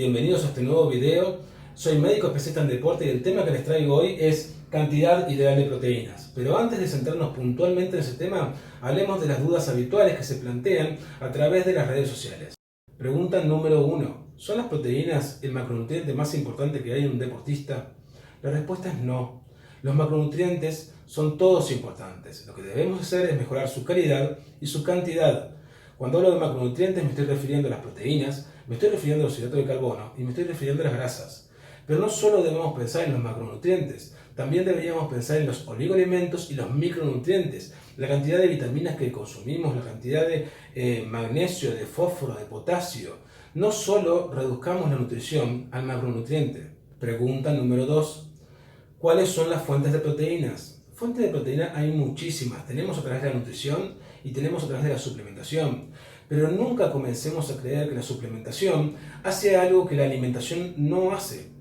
bienvenidos a este nuevo video. Soy médico especialista en deporte y el tema que les traigo hoy es cantidad ideal de proteínas. Pero antes de centrarnos puntualmente en ese tema, hablemos de las dudas habituales que se plantean a través de las redes sociales. Pregunta número 1. ¿Son las proteínas el macronutriente más importante que hay en un deportista? La respuesta es no. Los macronutrientes son todos importantes. Lo que debemos hacer es mejorar su calidad y su cantidad. Cuando hablo de macronutrientes me estoy refiriendo a las proteínas, me estoy refiriendo a los hidratos de carbono y me estoy refiriendo a las grasas. Pero no solo debemos pensar en los macronutrientes, también deberíamos pensar en los oligoelementos y los micronutrientes, la cantidad de vitaminas que consumimos, la cantidad de magnesio, de fósforo, de potasio. No solo reduzcamos la nutrición al macronutriente. Pregunta número 2. ¿Cuáles son las fuentes de proteínas? Fuentes de proteína hay muchísimas. Tenemos a través de la nutrición y tenemos a través de la suplementación. Pero nunca comencemos a creer que la suplementación hace algo que la alimentación no hace.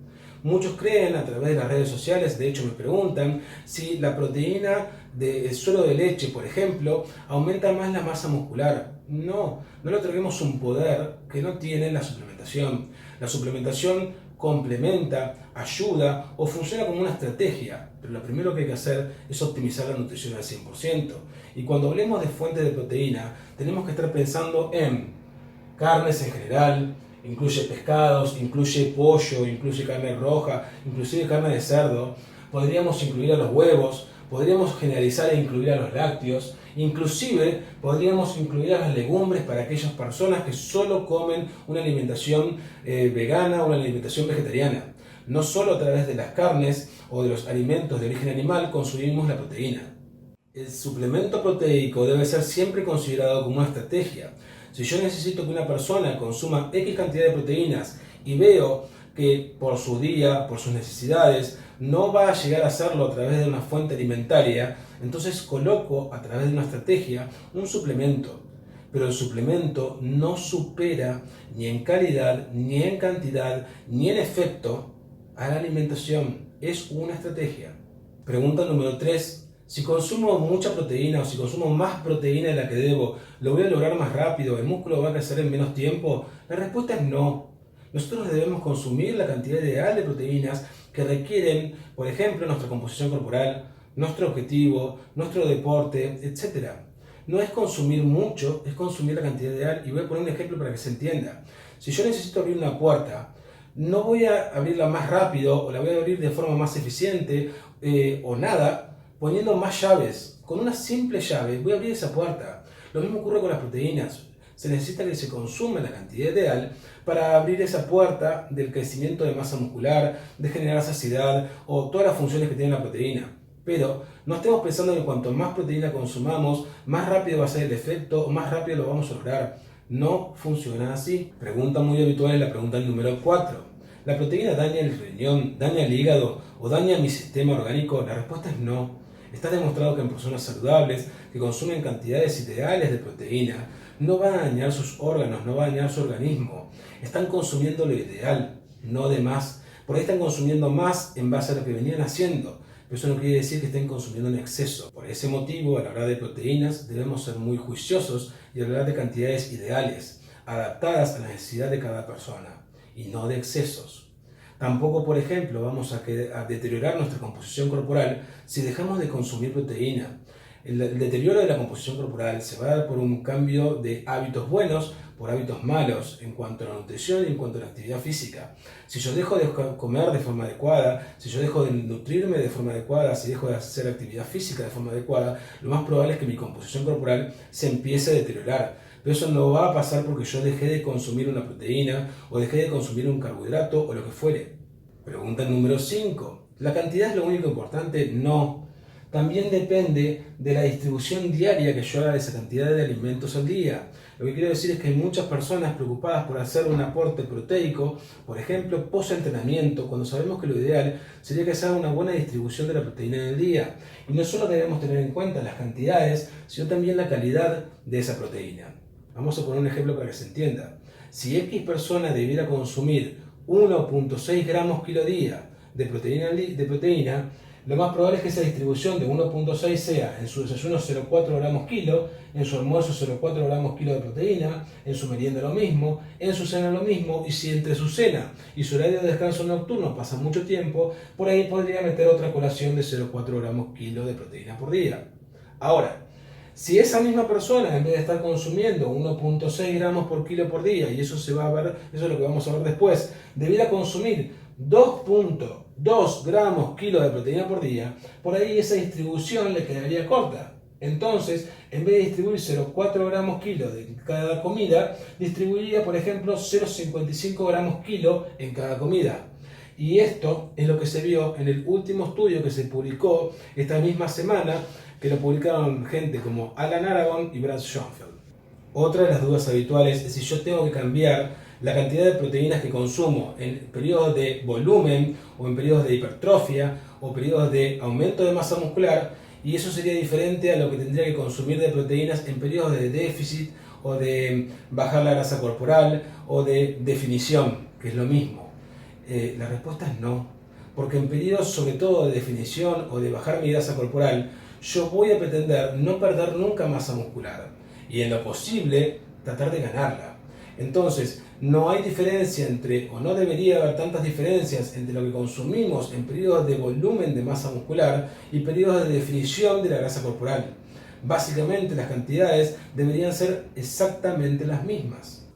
Muchos creen a través de las redes sociales, de hecho me preguntan si la proteína del suero de leche, por ejemplo, aumenta más la masa muscular. No le otorguemos un poder que no tiene la suplementación. La suplementación complementa, ayuda o funciona como una estrategia, pero lo primero que hay que hacer es optimizar la nutrición al 100%. Y cuando hablemos de fuentes de proteína, tenemos que estar pensando en carnes en general, incluye pescados, incluye pollo, incluye carne roja, inclusive carne de cerdo, podríamos incluir a los huevos, podríamos generalizar e incluir a los lácteos, inclusive podríamos incluir a las legumbres para aquellas personas que solo comen una alimentación vegana o una alimentación vegetariana. No solo a través de las carnes o de los alimentos de origen animal consumimos la proteína. El suplemento proteico debe ser siempre considerado como una estrategia. Si yo necesito que una persona consuma X cantidad de proteínas y veo que por su día, por sus necesidades, no va a llegar a hacerlo a través de una fuente alimentaria, entonces coloco a través de una estrategia un suplemento. Pero el suplemento no supera ni en calidad, ni en cantidad, ni en efecto a la alimentación. Es una estrategia. Pregunta número 3. Si consumo mucha proteína o si consumo más proteína de la que debo, ¿lo voy a lograr más rápido? ¿El músculo va a crecer en menos tiempo? La respuesta es no. Nosotros debemos consumir la cantidad ideal de proteínas que requieren, por ejemplo, nuestra composición corporal, nuestro objetivo, nuestro deporte, etc. No es consumir mucho, es consumir la cantidad ideal. Y voy a poner un ejemplo para que se entienda. Si yo necesito abrir una puerta, no voy a abrirla más rápido o la voy a abrir de forma más eficiente o nada, poniendo más llaves. Con una simple llave voy a abrir esa puerta. Lo mismo ocurre con las proteínas. Se necesita que se consuma la cantidad ideal para abrir esa puerta del crecimiento de masa muscular, de generar saciedad o todas las funciones que tiene la proteína. Pero no estemos pensando que cuanto más proteína consumamos, más rápido va a ser el efecto o más rápido lo vamos a lograr. No funciona así. Pregunta muy habitual es la pregunta número 4. ¿La proteína daña el riñón, daña el hígado o daña mi sistema orgánico? La respuesta es no. Está demostrado que en personas saludables que consumen cantidades ideales de proteína no van a dañar sus órganos, no va a dañar su organismo. Están consumiendo lo ideal, no de más. Por ahí están consumiendo más en base a lo que venían haciendo, pero eso no quiere decir que estén consumiendo en exceso. Por ese motivo, al hablar de proteínas, debemos ser muy juiciosos y hablar de cantidades ideales, adaptadas a la necesidad de cada persona, y no de excesos. Tampoco, por ejemplo, vamos a deteriorar nuestra composición corporal si dejamos de consumir proteína. El deterioro de la composición corporal se va a dar por un cambio de hábitos buenos por hábitos malos en cuanto a la nutrición y en cuanto a la actividad física. Si yo dejo de comer de forma adecuada, si yo dejo de nutrirme de forma adecuada, si dejo de hacer actividad física de forma adecuada, lo más probable es que mi composición corporal se empiece a deteriorar. Pero eso no va a pasar porque yo dejé de consumir una proteína o dejé de consumir un carbohidrato o lo que fuere. Pregunta número 5. ¿La cantidad es lo único importante? No. También depende de la distribución diaria que yo haga de esa cantidad de alimentos al día. Lo que quiero decir es que hay muchas personas preocupadas por hacer un aporte proteico, por ejemplo, post-entrenamiento, cuando sabemos que lo ideal sería que se haga una buena distribución de la proteína en el día. Y no solo debemos tener en cuenta las cantidades, sino también la calidad de esa proteína. Vamos a poner un ejemplo para que se entienda. Si X persona debiera consumir 1.6 gramos kilo día de proteína, lo más probable es que esa distribución de 1.6 sea en su desayuno 0,4 gramos kilo, en su almuerzo 0,4 gramos kilo de proteína, en su merienda lo mismo, en su cena lo mismo, y si entre su cena y su horario de descanso nocturno pasa mucho tiempo, por ahí podría meter otra colación de 0,4 gramos kilo de proteína por día. Ahora, si esa misma persona, en vez de estar consumiendo 1.6 gramos por kilo por día, y eso se va a ver, eso es lo que vamos a ver después, debiera consumir 2.2 gramos kilo de proteína por día, por ahí esa distribución le quedaría corta. Entonces, en vez de distribuir 0,4 gramos kilo de cada comida, distribuiría, por ejemplo, 0,55 gramos kilo en cada comida. Y esto es lo que se vio en el último estudio que se publicó esta misma semana, que lo publicaron gente como Alan Aragon y Brad Schoenfeld. Otra de las dudas habituales es si yo tengo que cambiar la cantidad de proteínas que consumo en periodos de volumen o en periodos de hipertrofia o periodos de aumento de masa muscular, y eso sería diferente a lo que tendría que consumir de proteínas en periodos de déficit o de bajar la grasa corporal o de definición, que es lo mismo. La respuesta es no, porque en periodos sobre todo de definición o de bajar mi grasa corporal, yo voy a pretender no perder nunca masa muscular y en lo posible tratar de ganarla. Entonces, no hay diferencia entre, o no debería haber tantas diferencias entre lo que consumimos en periodos de volumen de masa muscular y periodos de definición de la grasa corporal. Básicamente las cantidades deberían ser exactamente las mismas.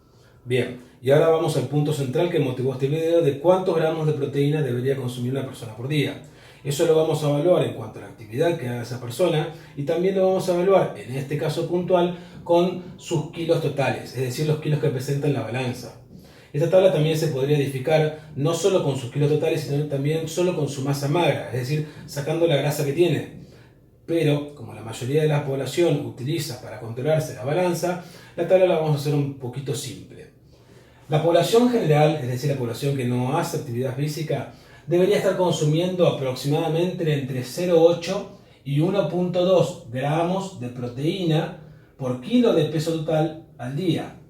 Bien, y ahora vamos al punto central que motivó este video de cuántos gramos de proteína debería consumir una persona por día. Eso lo vamos a evaluar en cuanto a la actividad que haga esa persona y también lo vamos a evaluar, en este caso puntual, con sus kilos totales, es decir, los kilos que presenta en la balanza. Esta tabla también se podría edificar no solo con sus kilos totales, sino también solo con su masa magra, es decir, sacando la grasa que tiene. Pero, como la mayoría de la población utiliza para controlarse la balanza, la tabla la vamos a hacer un poquito simple. La población general, es decir, la población que no hace actividad física, debería estar consumiendo aproximadamente entre 0,8 y 1,2 gramos de proteína por kilo de peso total al día.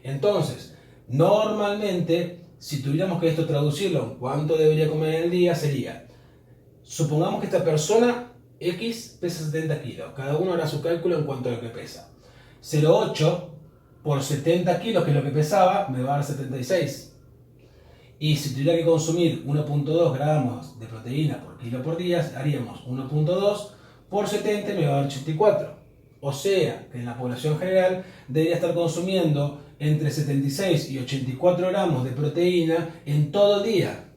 Entonces, normalmente, si tuviéramos que esto traducirlo en cuánto debería comer en el día, sería, supongamos que esta persona X pesa 70 kilos, cada uno hará su cálculo en cuanto a lo que pesa. 0,8 por 70 kilos, que es lo que pesaba, me va a dar 76. Y si tuviera que consumir 1,2 gramos de proteína por kilo por día, haríamos 1,2 por 70 y me va a dar 84. O sea, que en la población general debería estar consumiendo entre 76 y 84 gramos de proteína en todo el día.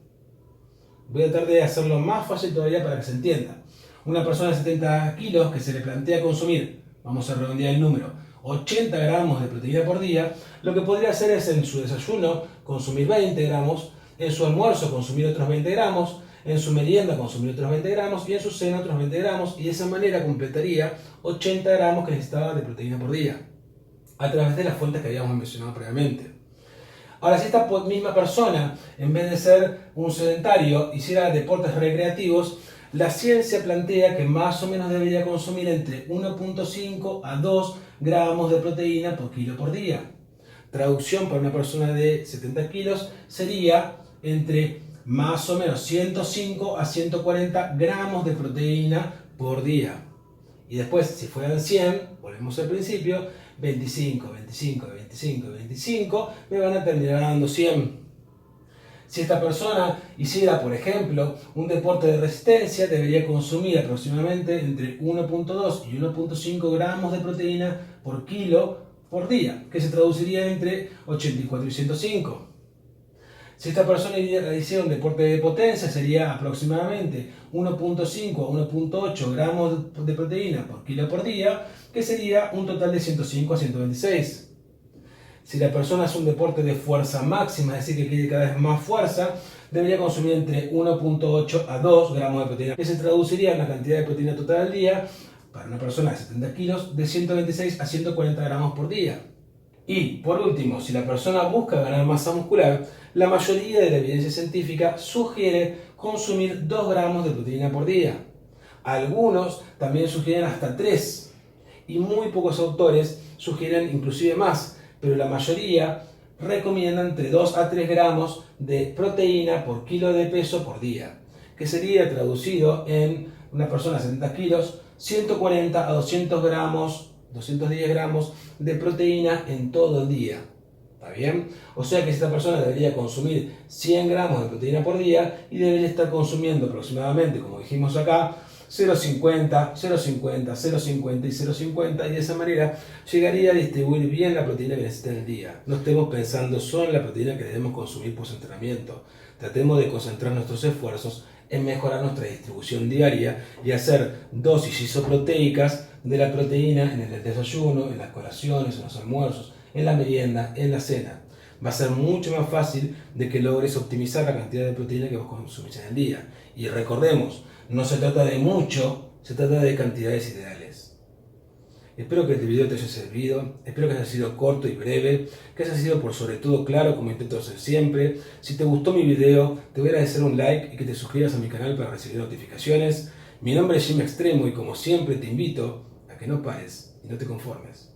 Voy a tratar de hacerlo más fácil todavía para que se entienda. Una persona de 70 kilos que se le plantea consumir, vamos a redondear el número, 80 gramos de proteína por día, lo que podría hacer es en su desayuno consumir 20 gramos, en su almuerzo consumir otros 20 gramos, en su merienda consumir otros 20 gramos y en su cena otros 20 gramos, y de esa manera completaría 80 gramos que necesitaba de proteína por día, a través de las fuentes que habíamos mencionado previamente. Ahora, si esta misma persona, en vez de ser un sedentario, hiciera deportes recreativos, la ciencia plantea que más o menos debería consumir entre 1,5 a 2 gramos de proteína por kilo por día. Traducción para una persona de 70 kilos sería entre más o menos 105 a 140 gramos de proteína por día. Y después, si fueran 100, volvemos al principio, 25, 25, 25, 25, me van a terminar dando 100. Si esta persona hiciera, por ejemplo, un deporte de resistencia, debería consumir aproximadamente entre 1,2 y 1,5 gramos de proteína por kilo por día, que se traduciría entre 84 y 105. Si esta persona hiciera un deporte de potencia, sería aproximadamente 1,5 a 1,8 gramos de proteína por kilo por día, que sería un total de 105 a 126. Si la persona hace un deporte de fuerza máxima, es decir, que quiere cada vez más fuerza, debería consumir entre 1,8 a 2 gramos de proteína, que se traduciría en la cantidad de proteína total al día, para una persona de 70 kilos, de 126 a 140 gramos por día. Y, por último, si la persona busca ganar masa muscular, la mayoría de la evidencia científica sugiere consumir 2 gramos de proteína por día. Algunos también sugieren hasta 3, y muy pocos autores sugieren inclusive más, pero la mayoría recomiendan entre 2 a 3 gramos de proteína por kilo de peso por día, que sería traducido en una persona de 70 kilos, 140 a 200 gramos, 210 gramos de proteína en todo el día. ¿Está bien? O sea que esta persona debería consumir 100 gramos de proteína por día y debería estar consumiendo aproximadamente, como dijimos acá, 0,50, 0,50, 0,50 y 0,50, y de esa manera llegaría a distribuir bien la proteína que necesita en el día. No estemos pensando solo en la proteína que debemos consumir post entrenamiento. Tratemos de concentrar nuestros esfuerzos en mejorar nuestra distribución diaria y hacer dosis isoproteicas de la proteína en el desayuno, en las colaciones, en los almuerzos, en la merienda, en la cena. Va a ser mucho más fácil de que logres optimizar la cantidad de proteína que vos consumís en el día. Y recordemos, no se trata de mucho, se trata de cantidades ideales. Espero que este video te haya servido, espero que haya sido corto y breve, que haya sido por sobre todo claro como intento hacer siempre. Si te gustó mi video, te voy a agradecer un like y que te suscribas a mi canal para recibir notificaciones. Mi nombre es Jim Extremo y como siempre te invito a que no pares y no te conformes.